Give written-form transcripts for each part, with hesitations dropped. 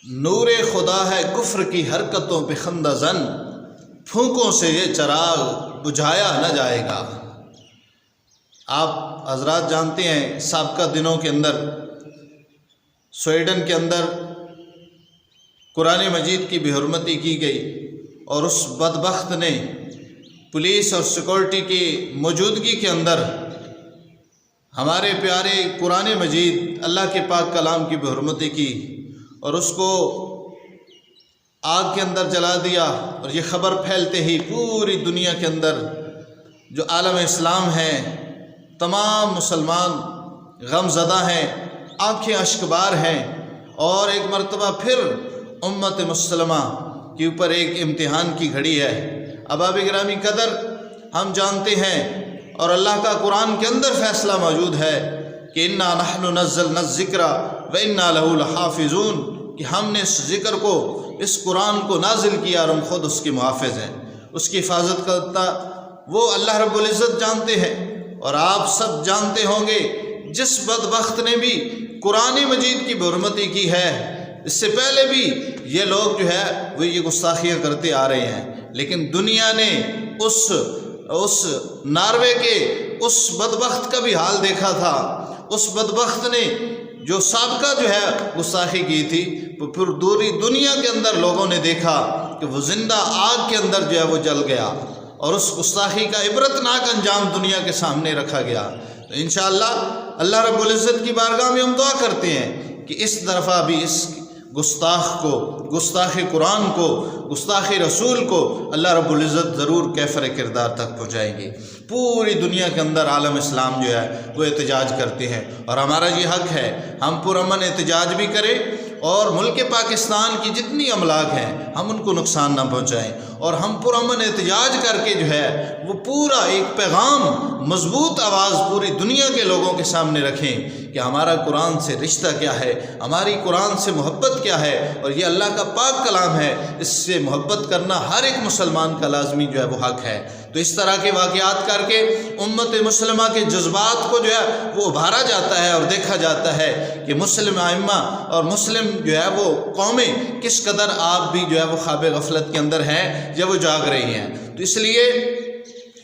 نور خدا ہے کفر کی حرکتوں پہ خندہ زن، پھونکوں سے یہ چراغ بجھایا نہ جائے گا۔ آپ حضرات جانتے ہیں سابقہ دنوں کے اندر سویڈن کے اندر قرآن مجید کی بے حرمتی کی گئی، اور اس بدبخت نے پولیس اور سیکورٹی کی موجودگی کے اندر ہمارے پیارے قرآن مجید اللہ کے پاک کلام کی بے حرمتی کی اور اس کو آگ کے اندر جلا دیا۔ اور یہ خبر پھیلتے ہی پوری دنیا کے اندر جو عالم اسلام ہے، تمام مسلمان غم زدہ ہیں، آنکھیں اشکبار ہیں، اور ایک مرتبہ پھر امت مسلمہ کے اوپر ایک امتحان کی گھڑی ہے۔ احباب گرامی قدر، ہم جانتے ہیں اور اللہ کا قرآن کے اندر فیصلہ موجود ہے کہ انا نحن نزلنا الذکر وانا لہ لحافظون، کہ ہم نے اس ذکر کو، اس قرآن کو نازل کیا اور ہم خود اس کے محافظ ہیں، اس کی حفاظت کرتا وہ اللہ رب العزت جانتے ہیں۔ اور آپ سب جانتے ہوں گے جس بدبخت نے بھی قرآن مجید کی بے حرمتی کی ہے، اس سے پہلے بھی یہ لوگ جو ہے وہ یہ گستاخیاں کرتے آ رہے ہیں، لیکن دنیا نے اس ناروے کے اس بدبخت کا بھی حال دیکھا تھا۔ اس بدبخت نے جو سابقہ جو ہے گستاخی کی تھی، پھر دوری دنیا کے اندر لوگوں نے دیکھا کہ وہ زندہ آگ کے اندر جو ہے وہ جل گیا، اور اس گستاخی کا عبرتناک انجام دنیا کے سامنے رکھا گیا۔ تو انشاءاللہ اللہ رب العزت کی بارگاہ میں ہم دعا کرتے ہیں کہ اس دفعہ بھی اس گستاخ کو، گستاخ قرآن کو، گستاخ رسول کو اللہ رب العزت ضرور کیفر کردار تک پہنچائیں گے۔ پوری دنیا کے اندر عالم اسلام جو ہے وہ احتجاج کرتے ہیں، اور ہمارا یہ حق ہے ہم پرامن احتجاج بھی کریں، اور ملک پاکستان کی جتنی املاک ہیں ہم ان کو نقصان نہ پہنچائیں، اور ہم پرامن احتجاج کر کے جو ہے وہ پورا ایک پیغام، مضبوط آواز پوری دنیا کے لوگوں کے سامنے رکھیں کہ ہمارا قرآن سے رشتہ کیا ہے، ہماری قرآن سے محبت کیا ہے، اور یہ اللہ کا پاک کلام ہے، اس سے محبت کرنا ہر ایک مسلمان کا لازمی جو ہے وہ حق ہے۔ تو اس طرح کے واقعات کر کے امت مسلمہ کے جذبات کو جو ہے وہ ابھارا جاتا ہے، اور دیکھا جاتا ہے کہ مسلم ائمہ اور مسلم جو ہے وہ قومیں کس قدر آپ بھی جو ہے وہ خواب غفلت کے اندر ہیں یا وہ جاگ رہی ہیں۔ تو اس لیے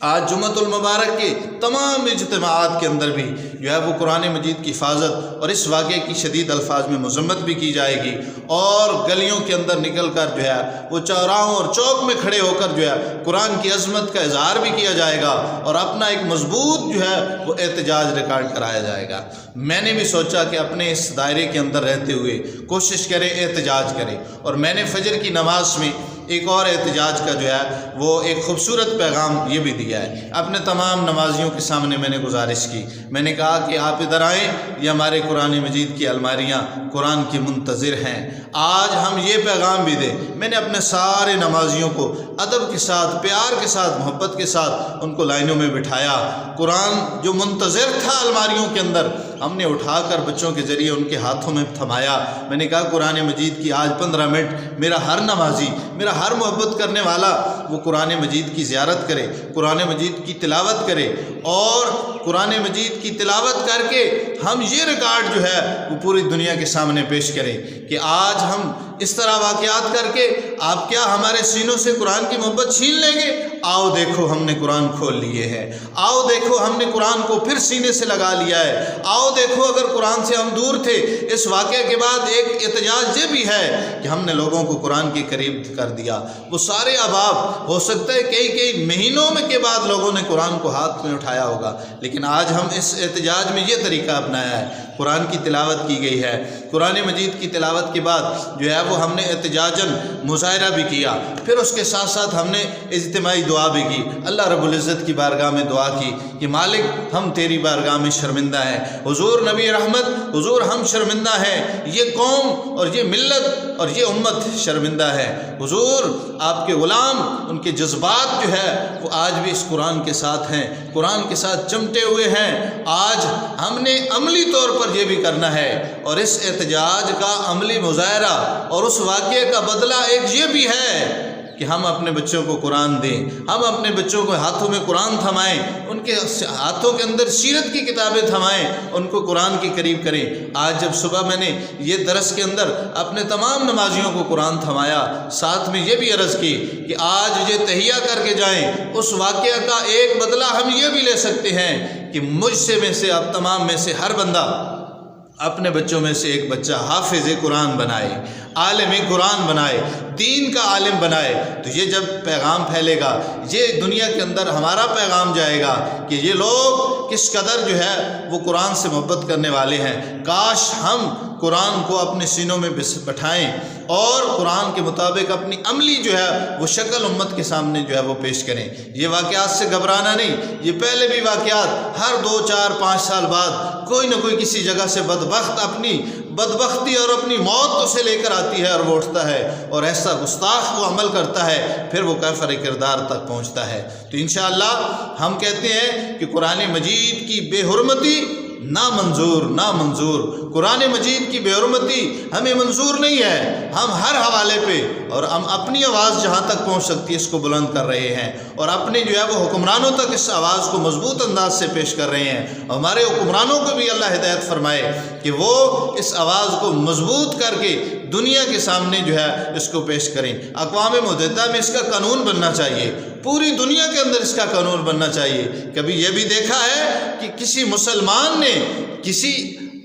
آج جمعۃ المبارک کے تمام اجتماعات کے اندر بھی جو ہے وہ قرآن مجید کی حفاظت اور اس واقعے کی شدید الفاظ میں مذمت بھی کی جائے گی، اور گلیوں کے اندر نکل کر جو ہے وہ چوراہوں اور چوک میں کھڑے ہو کر جو ہے قرآن کی عظمت کا اظہار بھی کیا جائے گا، اور اپنا ایک مضبوط جو ہے وہ احتجاج ریکارڈ کرایا جائے گا۔ میں نے بھی سوچا کہ اپنے اس دائرے کے اندر رہتے ہوئے کوشش کرے، احتجاج کرے، اور میں نے فجر کی نماز میں ایک اور احتجاج کا جو ہے وہ ایک خوبصورت پیغام یہ بھی دیا ہے۔ اپنے تمام نمازیوں کے سامنے میں نے گزارش کی، میں نے کہا کہ آپ ادھر آئیں، یہ ہمارے قرآن مجید کی الماریاں قرآن کی منتظر ہیں، آج ہم یہ پیغام بھی دیں۔ میں نے اپنے سارے نمازیوں کو ادب کے ساتھ، پیار کے ساتھ، محبت کے ساتھ ان کو لائنوں میں بٹھایا۔ قرآن جو منتظر تھا الماریوں کے اندر، ہم نے اٹھا کر بچوں کے ذریعے ان کے ہاتھوں میں تھمایا۔ میں نے کہا قرآن مجید کی آج 15 منٹ میرا ہر نمازی، میرا ہر محبت کرنے والا وہ قرآن مجید کی زیارت کرے، قرآن مجید کی تلاوت کرے، اور قرآن مجید کی تلاوت کر کے ہم یہ ریکارڈ جو ہے وہ پوری دنیا کے سامنے پیش کریں کہ آج ہم اس طرح واقعات کر کے آپ کیا ہمارے سینوں سے قرآن کی محبت چھین لیں گے؟ آؤ دیکھو ہم نے قرآن کھول لیے ہیں، آؤ دیکھو ہم نے قرآن کو پھر سینے سے لگا لیا ہے، آؤ دیکھو اگر قرآن سے ہم دور تھے، اس واقعے کے بعد ایک احتجاج یہ بھی ہے کہ ہم نے لوگوں کو قرآن کے قریب کر دیا۔ وہ سارے احباب ہو سکتا ہے کئی مہینوں میں کے بعد لوگوں نے قرآن کو ہاتھ میں اٹھایا ہوگا، لیکن آج ہم اس احتجاج میں یہ طریقہ اپنایا ہے، قرآن کی تلاوت کی گئی ہے، قرآن مجید کی تلاوت کے بعد جو ہے وہ ہم نے احتجاجاً مظاہرہ بھی کیا، پھر اس کے ساتھ ساتھ ہم نے اجتماعی دعا بھی کی، اللہ رب العزت کی بارگاہ میں دعا کی کہ مالک ہم تیری بارگاہ میں شرمندہ ہیں، حضور نبی رحمت، حضور ہم شرمندہ ہیں، یہ قوم اور یہ ملت اور یہ امت شرمندہ ہے، حضور آپ کے غلام، ان کے جذبات جو ہے وہ آج بھی اس قرآن کے ساتھ ہیں، قرآن کے ساتھ چمٹے ہوئے ہیں۔ آج ہم نے عملی طور پر یہ بھی کرنا ہے، اور اس احتجاج کا عملی مظاہرہ اور اس واقعے کا بدلہ ایک یہ بھی ہے کہ ہم اپنے بچوں کو قرآن دیں، ہم اپنے بچوں کو ہاتھوں میں قرآن تھمائیں، ان کے ہاتھوں کے اندر سیرت کی کتابیں تھمائیں، ان کو قرآن کے قریب کریں۔ آج جب صبح میں نے یہ درس کے اندر اپنے تمام نمازیوں کو قرآن تھمایا، ساتھ میں یہ بھی عرض کی کہ آج یہ تہیہ کر کے جائیں، اس واقعہ کا ایک بدلہ ہم یہ بھی لے سکتے ہیں کہ مجھ سے میں سے اب تمام میں سے ہر بندہ اپنے بچوں میں سے ایک بچہ حافظ قرآن بنائے، عالم قرآن بنائے، دین کا عالم بنائے۔ تو یہ جب پیغام پھیلے گا، یہ دنیا کے اندر ہمارا پیغام جائے گا کہ یہ لوگ کس قدر جو ہے وہ قرآن سے محبت کرنے والے ہیں۔ کاش ہم قرآن کو اپنے سینوں میں بٹھائیں اور قرآن کے مطابق اپنی عملی جو ہے وہ شکل امت کے سامنے جو ہے وہ پیش کریں۔ یہ واقعات سے گھبرانا نہیں، یہ پہلے بھی واقعات ہر 2 4 5 سال بعد کوئی نہ کوئی کسی جگہ سے بدبخت اپنی بدبختی اور اپنی موت اسے لے کر آتی ہے اور وہ اٹھتا ہے اور ایسا گستاخ وہ عمل کرتا ہے، پھر وہ کافر کردار تک پہنچتا ہے۔ تو انشاءاللہ ہم کہتے ہیں کہ قرآن مجید کی بے حرمتی نامنظور، قرآن مجید کی بے حرمتی ہمیں منظور نہیں ہے۔ ہم ہر حوالے پہ اور ہم اپنی آواز جہاں تک پہنچ سکتی ہے اس کو بلند کر رہے ہیں اور اپنے جو ہے وہ حکمرانوں تک اس آواز کو مضبوط انداز سے پیش کر رہے ہیں۔ اور ہمارے حکمرانوں کو بھی اللہ ہدایت فرمائے کہ وہ اس آواز کو مضبوط کر کے دنیا کے سامنے جو ہے اس کو پیش کریں۔ اقوام متحدہ میں اس کا قانون بننا چاہیے، پوری دنیا کے اندر اس کا قانون بننا چاہیے۔ کبھی یہ بھی دیکھا ہے کہ کسی مسلمان نے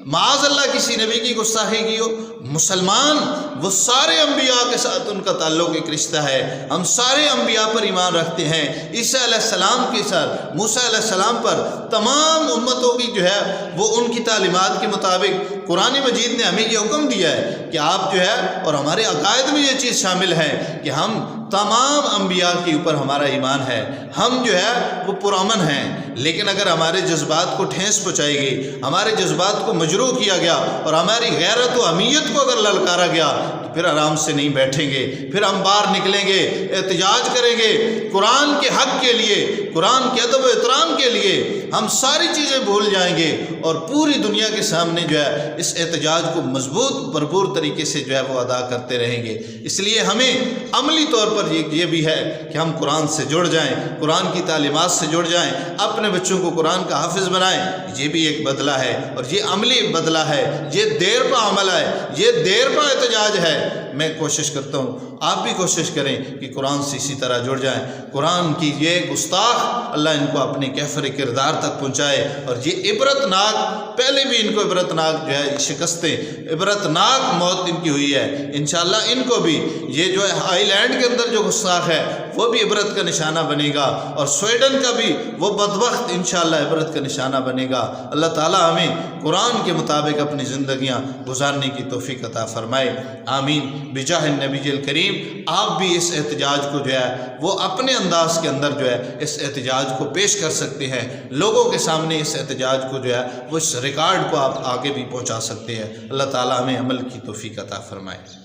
معاذ اللہ کسی نبی کی گستاخی کی ہو؟ مسلمان وہ سارے انبیاء کے ساتھ ان کا تعلق ایک رشتہ ہے، ہم سارے انبیاء پر ایمان رکھتے ہیں، عیسیٰ علیہ السلام کے ساتھ موسیٰ علیہ السلام پر، تمام امتوں کی جو ہے وہ ان کی تعلیمات کے مطابق قرآن مجید نے ہمیں یہ حکم دیا ہے کہ آپ جو ہے، اور ہمارے عقائد میں یہ چیز شامل ہے کہ ہم تمام انبیاء کے اوپر ہمارا ایمان ہے، ہم جو ہے وہ پرامن ہیں۔ لیکن اگر ہمارے جذبات کو ٹھیس پہنچائی گئی، ہمارے جذبات کو مجروح کیا گیا اور ہماری غیرت و حمیت کو اگر للکارا گیا تو پھر آرام سے نہیں بیٹھیں گے، پھر ہم باہر نکلیں گے، احتجاج کریں گے قرآن کے حق کے لیے، قرآن کے ادب و احترام کے لیے۔ ہم ساری چیزیں بھول جائیں گے اور پوری دنیا کے سامنے جو ہے اس احتجاج کو مضبوط بھرپور طریقے سے جو ہے وہ ادا کرتے رہیں گے۔ اس لیے ہمیں عملی طور پر یہ بھی ہے کہ ہم قرآن سے جڑ جائیں، قرآن کی تعلیمات سے جڑ جائیں، اپنے بچوں کو قرآن کا حافظ بنائیں۔ یہ بھی ایک بدلہ ہے اور یہ عملی بدلہ ہے، یہ دیر پا عمل ہے، یہ دیر پا احتجاج ہے۔ میں کوشش کرتا ہوں آپ بھی کوشش کریں کہ قرآن سے اسی طرح جڑ جائیں۔ قرآن کی یہ گستاخ اللہ ان کو اپنے کیفر کردار تک پہنچائے اور یہ عبرتناک، پہلے بھی ان کو عبرتناک جو ہے شکستیں، عبرتناک موت ان کی ہوئی ہے۔ انشاءاللہ ان کو بھی یہ جو ہے آئی لینڈ کے اندر جو گستاخ ہے وہ بھی عبرت کا نشانہ بنے گا اور سویڈن کا بھی وہ بدبخت انشاءاللہ عبرت کا نشانہ بنے گا۔ اللہ تعالی ہمیں قرآن کے مطابق اپنی زندگیاں گزارنے کی توفیق عطا فرمائے، آمین بجاہ النبی الکریم۔ آپ بھی اس احتجاج کو جو ہے وہ اپنے انداز کے اندر جو ہے اس احتجاج کو پیش کر سکتے ہیں، لوگوں کے سامنے اس احتجاج کو جو ہے وہ اس ریکارڈ کو آپ آگے بھی پہنچا سکتے ہیں۔ اللہ تعالی ہمیں عمل کی توفیق عطا فرمائے۔